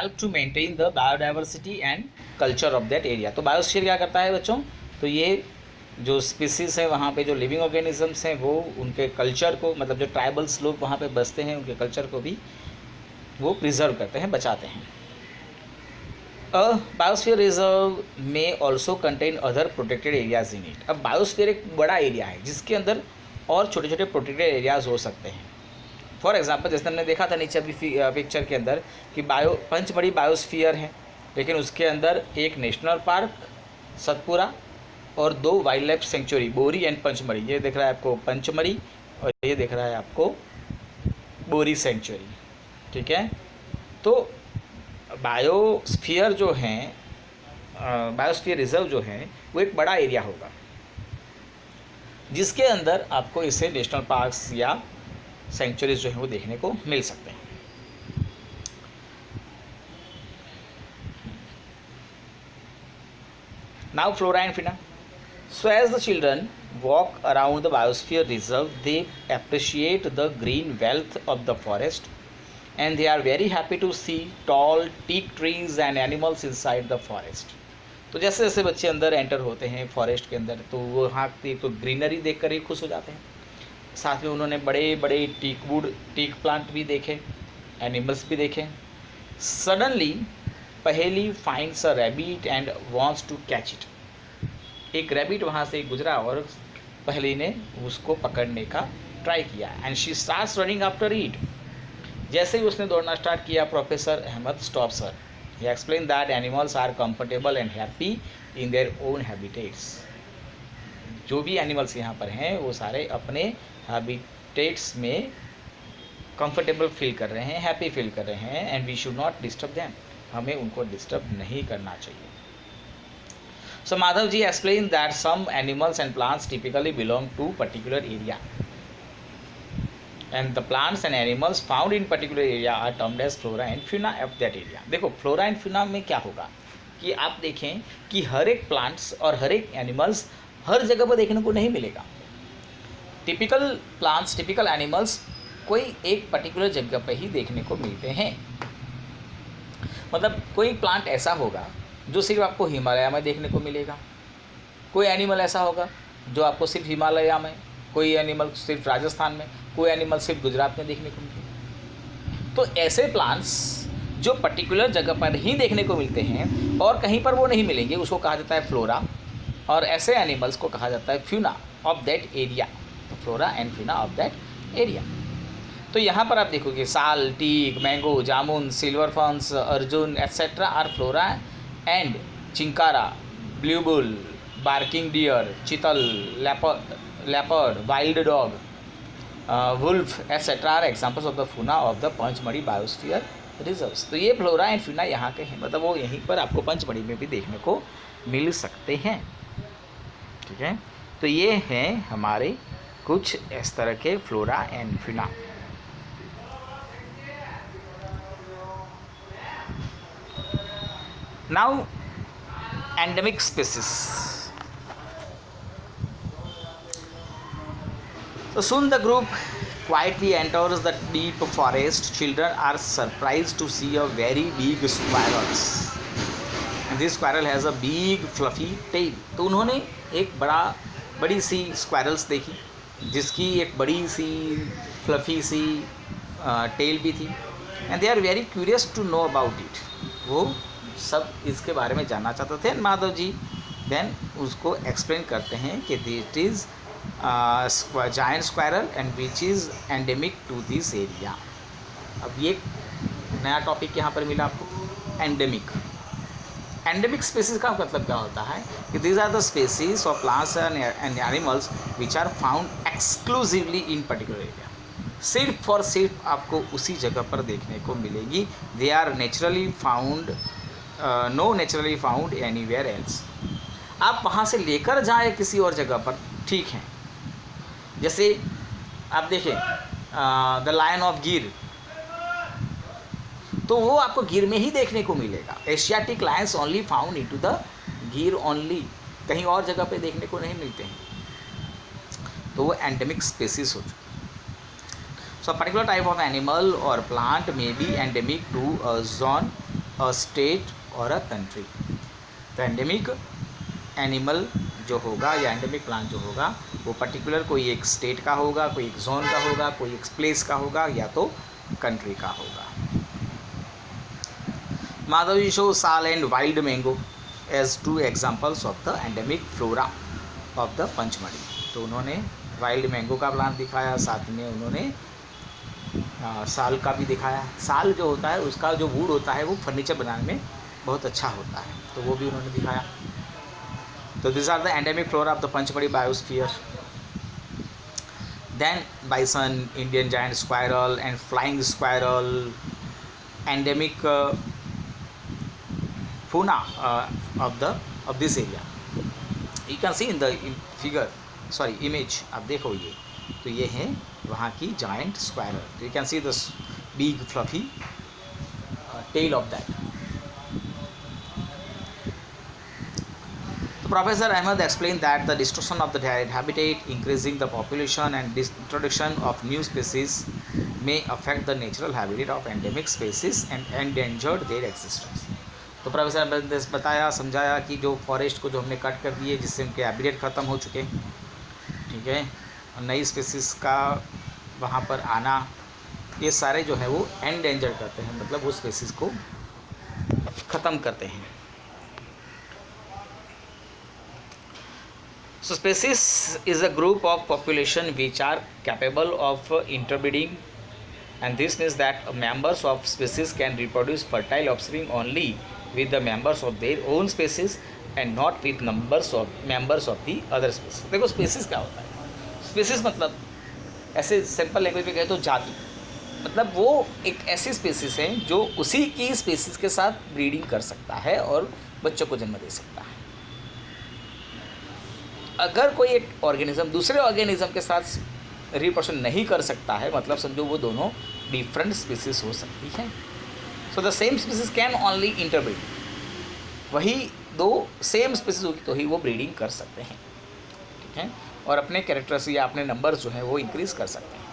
Help to maintain the biodiversity and culture of that area. तो biosphere क्या करता है बच्चों, तो ये जो स्पीसीज़ है वहाँ पे जो लिविंग ऑर्गेनिजम्स हैं वो उनके कल्चर को, मतलब जो ट्राइबल्स लोग वहाँ पे बसते हैं उनके कल्चर को भी वो प्रिजर्व करते हैं, बचाते हैं। अ बायोस्फीयर रिजर्व में also contain other protected areas in it. अब बायोस्फीयर एक बड़ा एरिया है जिसके अंदर और छोटे छोटे प्रोटेक्टेड एरियाज हो सकते हैं। फॉर एग्जांपल जैसे हमने देखा था नीचे अभी पिक्चर के अंदर कि पंचमढ़ी बायोस्फीयर है, लेकिन उसके अंदर एक नेशनल पार्क सतपुरा और 2 वाइल्ड लाइफ सेंचुरी बोरी एंड पंचमढ़ी। ये दिख रहा है आपको पंचमढ़ी और ये दिख रहा है आपको बोरी सेंचुरी, ठीक है। तो बायोस्फीयर जो है, बायोस्फीयर रिजर्व जो है वो एक बड़ा एरिया होगा जिसके अंदर आपको इससे नेशनल पार्क्स या सेंचुरीज जो है वो देखने को मिल सकते हैं। Now flora and fauna. So as the children walk around the biosphere reserve, they appreciate the green wealth of the forest and they are very happy to see tall teak trees and animals inside the forest. तो जैसे जैसे बच्चे अंदर enter होते हैं forest के अंदर तो वो वहाँ की तो ग्रीनरी देख कर ही खुश हो जाते हैं। साथ में उन्होंने बड़े बड़े टीक प्लांट भी देखे, एनिमल्स भी देखे। Suddenly Paheli finds a rabbit and wants to catch it. एक रैबिट वहाँ से गुजरा और पहली ने उसको पकड़ने का ट्राई किया and she starts running after it. जैसे ही उसने दौड़ना स्टार्ट किया, professor Ahmed stops her. He explain that animals are comfortable and happy in their own habitats. जो भी एनिमल्स यहाँ पर हैं वो सारे अपने हैबिटेट्स में कंफर्टेबल फील कर रहे हैं, हैप्पी फील कर रहे हैं and we should not disturb them. हमें उनको डिस्टर्ब नहीं करना चाहिए। So Madhav ji explained that some animals and plants typically belong to particular area, and the plants and animals found in particular area are termed as flora and fauna of that area. देखो flora and fauna में क्या होगा कि आप देखें कि हर एक plants और हर एक एनिमल्स हर जगह पर देखने को नहीं मिलेगा। टिपिकल प्लांट्स, टिपिकल एनिमल्स कोई एक पर्टिकुलर जगह पर ही देखने को मिलते हैं। मतलब कोई प्लांट ऐसा होगा जो सिर्फ आपको हिमालय में देखने को मिलेगा, कोई एनिमल ऐसा होगा जो आपको सिर्फ हिमालय में, कोई एनिमल सिर्फ राजस्थान में, कोई एनिमल सिर्फ गुजरात में देखने को मिलेगा। तो ऐसे प्लांट्स जो पर्टिकुलर जगह पर ही देखने को मिलते हैं और कहीं पर वो नहीं मिलेंगे उसको कहा जाता है फ्लोरा, और ऐसे एनिमल्स को कहा जाता है फ्यूना ऑफ दैट एरिया। तो flora and fauna of that area. तो यहाँ पर आप देखोगे sal, teak, mango, jamun, silver ferns, arjun etcetera are flora and chinkara, blue bull, barking deer, chital, leopard, wild dog, wolf etcetera are examples of the fauna of the Pachmarhi biosphere reserves. तो ये flora and fauna यहाँ के हैं, मतलब वो यहीं पर आपको पंचमढ़ी में भी देखने को मिल सकते हैं, ठीक है। तो ये हैं हमारे कुछ इस तरह के flora and fauna. Now, endemic species. So soon the group quietly enters the deep forest. Children are surprised to see a very big squirrel. And this squirrel has a big fluffy tail. तो उन्होंने एक बड़ी सी squirrels देखी जिसकी एक बड़ी सी fluffy सी tail भी थी। And they are very curious to know about it. वो सब इसके बारे में जानना चाहते थे। माधव जी देन उसको एक्सप्लेन करते हैं कि that is giant squirrel and which is endemic to this area. अब ये नया टॉपिक यहाँ पर मिला आपको, एंडेमिक। एंडेमिक स्पेसीज का मतलब क्या होता है कि these are the species of plants and animals which are found exclusively in particular area. सिर्फ और सिर्फ आपको उसी जगह पर देखने को मिलेगी। They are naturally found, no naturally found anywhere else. आप वहाँ से लेकर जाए किसी और जगह पर, ठीक है। जैसे आप देखें द लायन ऑफ गिर, तो वो आपको गिर में ही देखने को मिलेगा। Asiatic Lions only found into the गिर ओनली, कहीं और जगह पे देखने को नहीं मिलते हैं। तो वो एंडेमिक स्पेसीज हो चुके। So particular type of animal और प्लांट में be endemic to a zone a state और अ कंट्री। तो एंडेमिक एनिमल जो होगा या एंडेमिक प्लांट जो होगा वो पर्टिकुलर कोई एक स्टेट का होगा, कोई एक जोन का होगा, कोई एक प्लेस का होगा या तो कंट्री का होगा। Madhavi show sal and wild mango as two examples of the endemic flora of the Pachmarhi. तो उन्होंने वाइल्ड मैंगो का प्लांट दिखाया, साथ में उन्होंने साल का भी दिखाया। साल जो होता है उसका जो वुड होता है वो फर्नीचर बनाने में बहुत अच्छा होता है, तो वो भी उन्होंने दिखाया। तो this are the endemic flora of the Pachmarhi biosphere. Then bison, Indian giant squirrel and flying squirrel, endemic fauna of this area. You can see in the figure, sorry image, आप देखो ये, तो ये है वहाँ की जायंट स्क्वायरल। तो you can see this big fluffy tail of that. तो professor Ahmad explained that the destruction of the habitat, increasing the population and introduction of new species may affect the natural habitat of endemic species and endangered their existence। तो professor Ahmad ने बताया, समझाया कि जो forest को जो हमने कट कर दिए जिससे उनके हैबिटेट ख़त्म हो चुके, ठीक है, और नई स्पीसीज़ का वहाँ पर आना, ये सारे जो है वो एंडेंजर करते हैं, मतलब वो स्पीसीज़ को ख़त्म करते हैं। So species is a group of population which are capable of interbreeding, and this means that members of species can reproduce fertile offspring only with the members of their own species and not with members of the other species। देखो species क्या होता है? species मतलब ऐसे simple language में कहें तो जाति, मतलब वो एक ऐसी स्पीसीज है जो उसी की स्पीसीज के साथ ब्रीडिंग कर सकता है और बच्चों को जन्म दे सकता है। अगर कोई एक ऑर्गेनिज्म दूसरे ऑर्गेनिज्म के साथ रिप्रोडक्शन नहीं कर सकता है, मतलब समझो वो दोनों डिफरेंट स्पीसीज हो सकती हैं। So the same species can only interbreed, वही दो सेम स्पीसीज होगी तो ही वो ब्रीडिंग कर सकते हैं, ठीक है, और अपने कैरेक्टर्स या अपने नंबर्स जो हैं वो इंक्रीज़ कर सकते हैं।